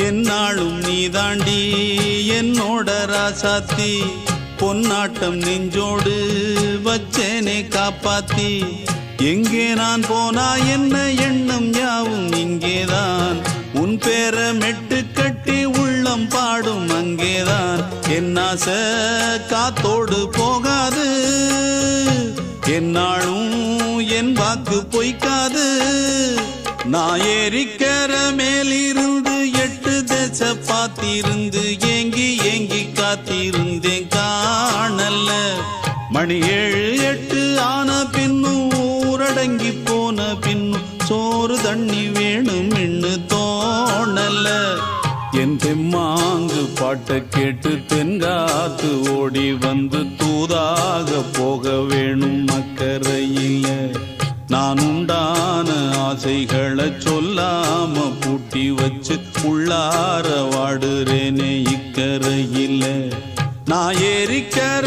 என்னாலும் நீ தாண்டி என்னோட ராசாத்தி பொன்னாட்டம் நெஞ்சோடு வச்சேனே காப்பாத்தி எங்கே நான் போனா என்ன எண்ணம் யாவும் இங்கேதான் உன் பேர மெட்டு கட்டி உள்ளம் பாடும் அங்கேதான் என் ஆசை காத்தோடு போகாது என்னாலும் என் வாக்கு பொய்க்காது நான் ஏறிக்கிற மேலிருந்து 8 தேச பார்த்திருந்து ஏங்கி ஏங்கி காத்திருந்தேன் காணல மணி 7 8 ஆன பின்னும் ஊரடங்கி போன பின்னும் சோறு தண்ணி வேணும் இன்னு தோணல என் தெம்மாங்கு பாட்டை கேட்டு தென்காத்து ஓடி வந்து தூதாக போக வேணும் அக்கறையில நான் உண்டான ஆசைகளை சொல்லாம பூட்டி வச்சு உள்ளார வாடுறேனே இக்கரையில நான் ஏறிக்கிற